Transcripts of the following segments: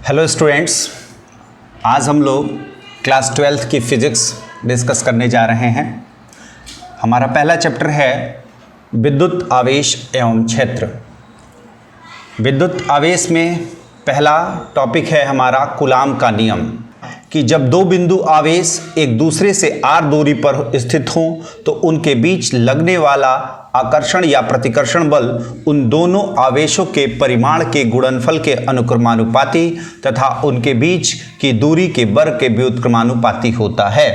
Hello students, आज हम लोग क्लास 12th की फिजिक्स डिस्कस करने जा रहे हैं। हमारा पहला चैप्टर है विद्युत आवेश एवं क्षेत्र। विद्युत आवेश में पहला टॉपिक है हमारा कूलाम का नियम कि जब दो बिंदु आवेश एक दूसरे से r दूरी पर स्थित हों तो उनके बीच लगने वाला आकर्षण या प्रतिकर्षण बल उन दोनों आवेशों के परिमाण के गुणनफल के अनुक्रमानुपाती तथा उनके बीच की दूरी के वर्ग के व्युत्क्रमानुपाती होता है।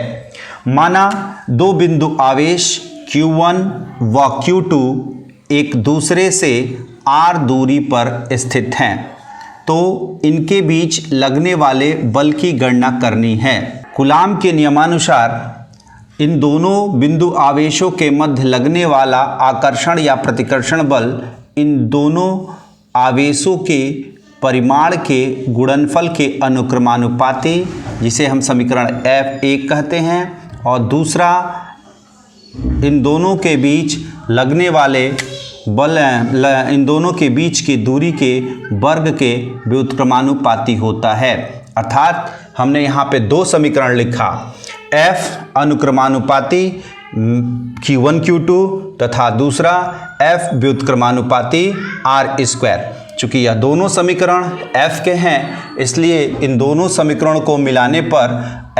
माना दो बिंदु आवेश Q1 व Q2 एक दूसरे से r दूरी पर स्थित हैं तो इनके बीच लगने वाले बल की गणना करनी है। कूलाम के नियमानुसार इन दोनों बिंदु आवेशों के मध्य लगने वाला आकर्षण या प्रतिकर्षण बल इन दोनों आवेशों के परिमाण के गुणनफल के अनुक्रमानुपाती, जिसे हम समीकरण F1 कहते हैं, और दूसरा इन दोनों के बीच लगने वाले बल इन दोनों के बीच की दूरी के वर्ग के व्युत्क्रमानुपाती होता है। अर्थात हमने यहाँ पे दो समीकरण लिखा, F अनुक्रमानुपाती Q1 Q2 तथा दूसरा F व्युत्क्रमानुपाती R स्क्वायर। चूँकि यह दोनों समीकरण F के हैं इसलिए इन दोनों समीकरणों को मिलाने पर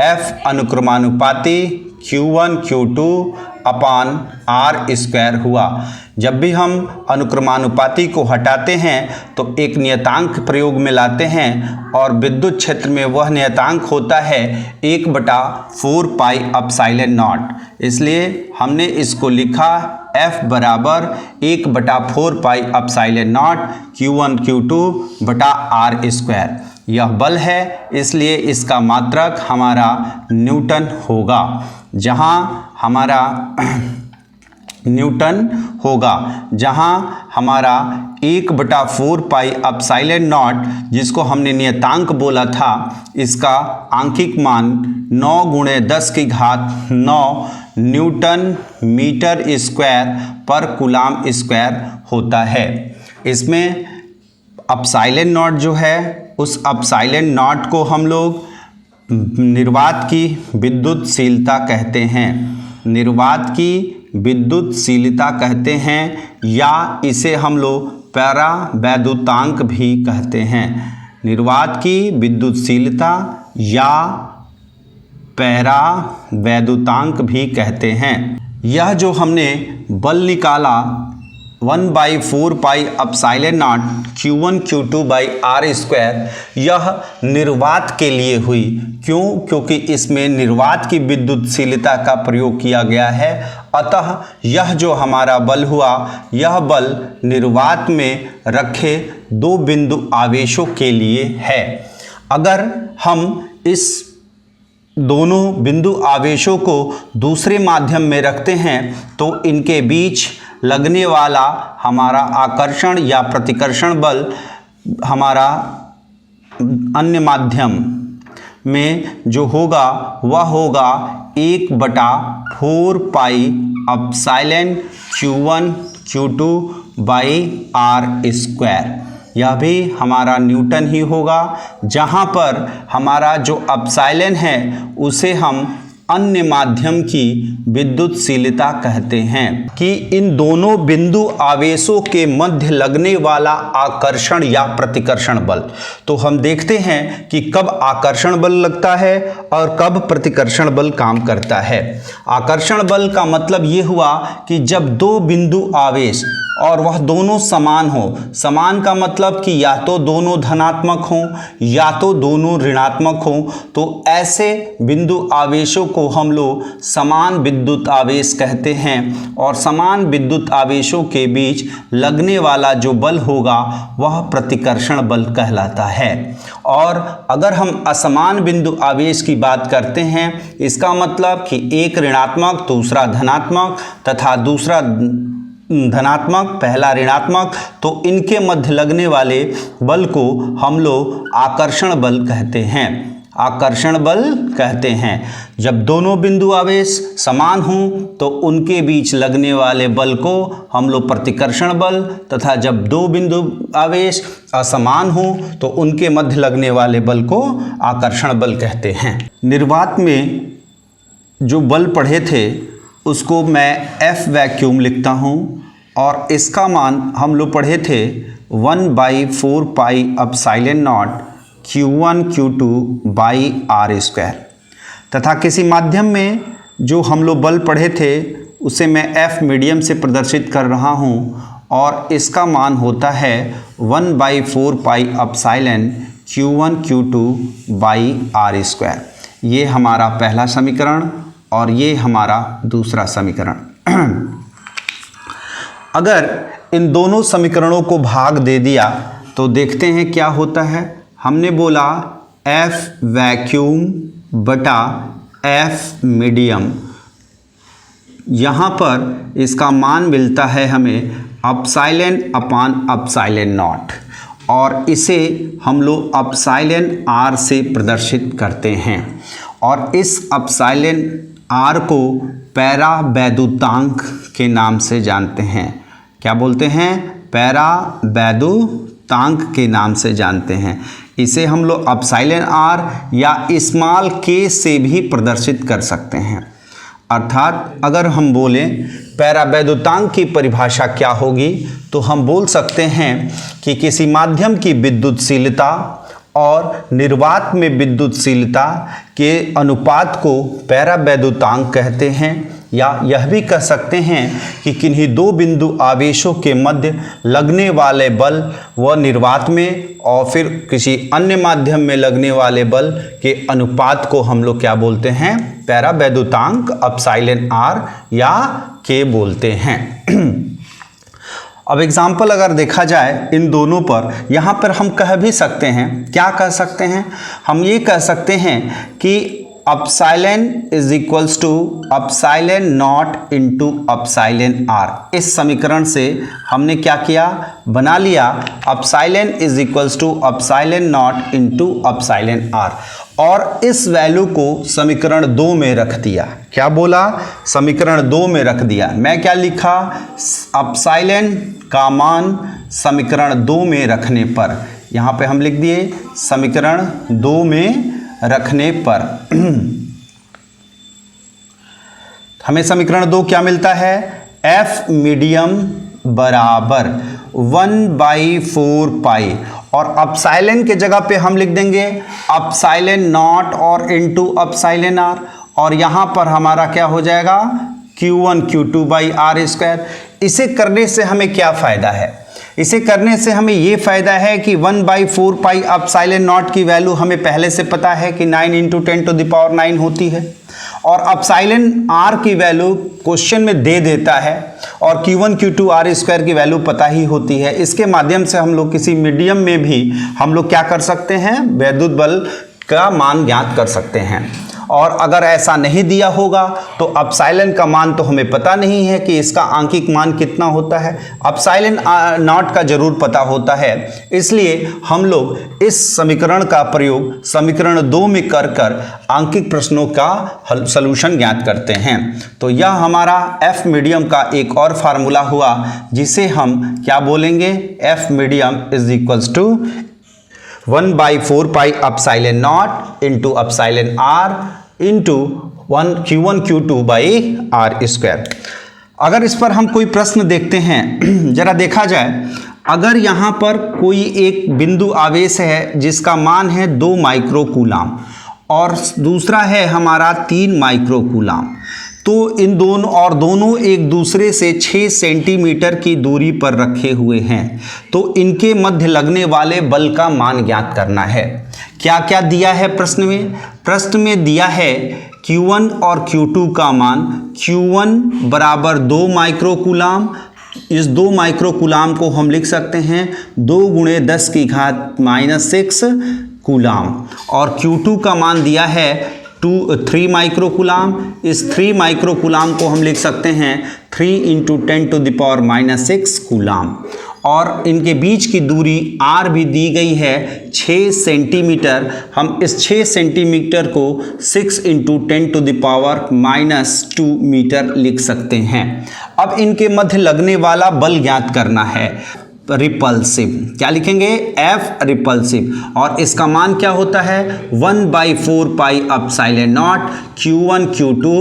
F अनुक्रमानुपाती Q1 Q2 अपान R स्क्वायर हुआ। जब भी हम अनुक्रमानुपाती को हटाते हैं तो एक नियतांक प्रयोग में लाते हैं और विद्युत क्षेत्र में वह नियतांक होता है 1/4 पाई एप्सिलॉन नॉट। इसलिए हमने इसको लिखा F बराबर 1/4 pi epsilon not Q1 Q2 बटा R स्क्वायर। यह बल है इसलिए इसका मात्रक हमारा न्यूटन होगा। जहाँ हमारा न्यूटन होगा, जहाँ हमारा 1/4 पाई एप्सिलॉन नॉट जिसको हमने नियतांक बोला था, इसका आंकिक मान 9 × 10⁹ न्यूटन मीटर स्क्वायर पर कूलाम स्क्वायर होता है। इसमें एप्सिलॉन नॉट जो है, उस एप्सिलॉन नॉट को हम लोग निर्वात की विद्युतशीलता कहते हैं। निर्वात की विद्युतशीलता कहते हैं या इसे हम लोग परावैद्युतांक भी कहते हैं। निर्वात की विद्युतशीलता या परावैद्युतांक भी कहते हैं। यह जो हमने बल निकाला 1/4 pi epsilon not Q1 Q2 by R square, यह निर्वात के लिए हुई। क्यों? क्योंकि इसमें निर्वात की विद्युतशीलता का प्रयोग किया गया है। अतः यह जो हमारा बल हुआ, यह बल निर्वात में रखे दो बिंदु आवेशों के लिए है। अगर हम इस दोनों बिंदु आवेशों को दूसरे माध्यम में रखते हैं तो इनके बीच लगने वाला हमारा आकर्षण या प्रतिकर्षण बल हमारा अन्य माध्यम में जो होगा वह होगा 1/4 pi epsilon Q1 Q2 by R square. यह भी हमारा न्यूटन ही होगा। जहाँ पर हमारा जो एप्सिलॉन है उसे हम अन्य माध्यम की विद्युतशीलता कहते हैं कि इन दोनों बिंदु आवेशों के मध्य लगने वाला आकर्षण या प्रतिकर्षण बल। तो हम देखते हैं कि कब आकर्षण बल लगता है और कब प्रतिकर्षण बल काम करता है। आकर्षण बल का मतलब ये हुआ कि जब दो बिंदु आवेश और वह दोनों समान हो। समान का मतलब कि या तो दोनों धनात्मक हों या तो दोनों ऋणात्मक हों, तो ऐसे बिंदु आवेशों को हम लोग समान विद्युत आवेश कहते हैं। और समान विद्युत आवेशों के बीच लगने वाला जो बल होगा वह प्रतिकर्षण बल कहलाता है। और अगर हम असमान बिंदु आवेश की बात करते हैं, इसका मतलब कि एक ऋणात्मक दूसरा धनात्मक तथा दूसरा धनात्मक पहला ऋणात्मक, तो इनके मध्य लगने वाले बल को हम लोग आकर्षण बल कहते हैं। आकर्षण बल कहते हैं। जब दोनों बिंदु आवेश समान हों तो उनके बीच लगने वाले बल को हम लोग प्रतिकर्षण बल, तथा जब दो बिंदु आवेश असमान हों तो उनके मध्य लगने वाले बल को आकर्षण बल कहते हैं। निर्वात में जो बल पढ़े थे उसको मैं F वैक्यूम लिखता हूँ और इसका मान हम लोग पढ़े थे 1/4 pi epsilon not Q1 Q2 by R square, तथा किसी माध्यम में जो हम लोग बल पढ़े थे उसे मैं F मीडियम से प्रदर्शित कर रहा हूँ और इसका मान होता है 1/4 pi epsilon Q1 Q2 by R square. ये हमारा पहला समीकरण और ये हमारा दूसरा समीकरण। अगर इन दोनों समीकरणों को भाग दे दिया तो देखते हैं क्या होता है। हमने बोला F वैक्यूम बटा F मीडियम, यहाँ पर इसका मान मिलता है हमें एप्सिलॉन अपान एप्सिलॉन नॉट और इसे हम लोग एप्सिलॉन R से प्रदर्शित करते हैं और इस एप्सिलॉन R को पैरावैद्युतांक के नाम से जानते हैं। क्या बोलते हैं? पैरावैद्युतांक के नाम से जानते हैं। इसे हम लोग एप्सिलॉन R या स्मॉल k से भी प्रदर्शित कर सकते हैं। अर्थात अगर हम बोलें पैरावैद्युतांक की परिभाषा क्या होगी तो हम बोल सकते हैं कि किसी माध्यम की विद्युतशीलता और निर्वात में विद्युतशीलता के अनुपात को पैरावैद्युतांक कहते हैं, या यह भी कह सकते हैं कि किन्हीं दो बिंदु आवेशों के मध्य लगने वाले बल व निर्वात में और फिर किसी अन्य माध्यम में लगने वाले बल के अनुपात को हम लोग क्या बोलते हैं? पैरावैद्युतांक एप्सिलॉन R या K बोलते हैं। अब एग्जाम्पल अगर देखा जाए इन दोनों पर, यहाँ पर हम कह भी सकते हैं, क्या कह सकते हैं? हम ये कह सकते हैं कि epsilon is equals to epsilon not into epsilon R। इस समीकरण से हमने क्या किया? बना लिया epsilon is equals to epsilon not into epsilon R और इस वैल्यू को समीकरण 2 में रख दिया। क्या बोला? समीकरण 2 में रख दिया। मैं क्या लिखा? एप्सिलॉन का मान समीकरण 2 में रखने पर, यहाँ पे हम लिख दिए समीकरण 2 में रखने पर हमें समीकरण 2 क्या मिलता है? F मीडियम बराबर 1/4 पाई और एप्सिलॉन के जगह पे हम लिख देंगे एप्सिलॉन नॉट और इंटू एप्सिलॉन R और यहाँ पर हमारा क्या हो जाएगा? Q1 Q2 by R square. इसे करने से हमें क्या फ़ायदा है? इसे करने से हमें ये फ़ायदा है कि 1/4 पाई एप्सिलॉन नॉट की वैल्यू हमें पहले से पता है कि 9 × 10⁹ होती है और एप्सिलॉन R की वैल्यू क्वेश्चन में दे देता है और Q1 Q2 R स्क्वायर की वैल्यू पता ही होती है। इसके माध्यम से हम लोग किसी मीडियम में भी हम लोग क्या कर सकते हैं? वैद्युत बल का मान ज्ञात कर सकते हैं। और अगर ऐसा नहीं दिया होगा तो एप्सिलॉन का मान तो हमें पता नहीं है कि इसका आंकिक मान कितना होता है, एप्सिलॉन नॉट का जरूर पता होता है। इसलिए हम लोग इस समीकरण का प्रयोग समीकरण 2 में कर कर आंकिक प्रश्नों का सलूशन ज्ञात करते हैं। तो यह हमारा F मीडियम का एक और फार्मूला हुआ जिसे हम क्या बोलेंगे? F medium is equals to 1/4 pi epsilon not into epsilon R into Q1 Q2 by R square. अगर इस पर हम कोई प्रश्न देखते हैं, जरा देखा जाए। अगर यहाँ पर कोई एक बिंदु आवेश है जिसका मान है 2 माइक्रोकूलाम और दूसरा है हमारा 3 माइक्रोकूलाम, तो इन दोनों एक दूसरे से 6 सेंटीमीटर की दूरी पर रखे हुए हैं, तो इनके मध्य लगने वाले बल का मान ज्ञात करना है। क्या क्या दिया है प्रश्न में? प्रश्न में दिया है Q1 और Q2 का मान। Q1 बराबर 2 माइक्रोकूलाम, इस 2 माइक्रोकूलाम को हम लिख सकते हैं 2 × 10⁻⁻6 कूलाम और Q2 का मान दिया है 3 माइक्रोकूलाम। इस 3 माइक्रोकूलाम को हम लिख सकते हैं 3 × 10⁻⁻6 कूलाम और इनके बीच की दूरी r भी दी गई है 6 सेंटीमीटर। हम इस 6 सेंटीमीटर को 6 इंटू 10⁻⁻² मीटर लिख सकते हैं। अब इनके मध्य लगने वाला बल ज्ञात करना है, रिपल्सिव। क्या लिखेंगे? F रिपल्सिव, और इसका मान क्या होता है? 1/4 pi epsilon not Q1 Q2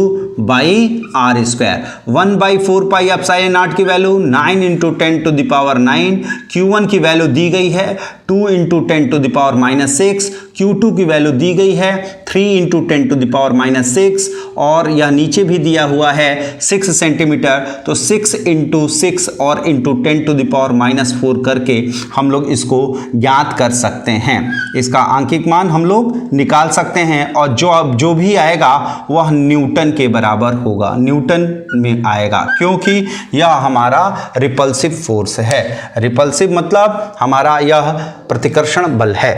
by R square. 1/4 pi epsilon not की वैल्यू 9 इंटू 10⁻⁹। Q1 की वैल्यू दी गई है 2 इंटू 10⁻�6। Q2 की वैल्यू दी गई है 3 इंटू 10⁻�6, और यह नीचे भी दिया हुआ है 6 सेंटीमीटर। तो 6 इंटू 6 और इंटू 10⁻⁴ करके हम लोग इसको ज्ञात कर सकते हैं। इसका आंकिक मान हम लोग निकाल सकते हैं, और जो भी आएगा वह न्यूटन के बराबर होगा, न्यूटन में आएगा, क्योंकि यह हमारा रिपल्सिव फोर्स है। रिपल्सिव मतलब हमारा यह प्रतिकर्षण बल है।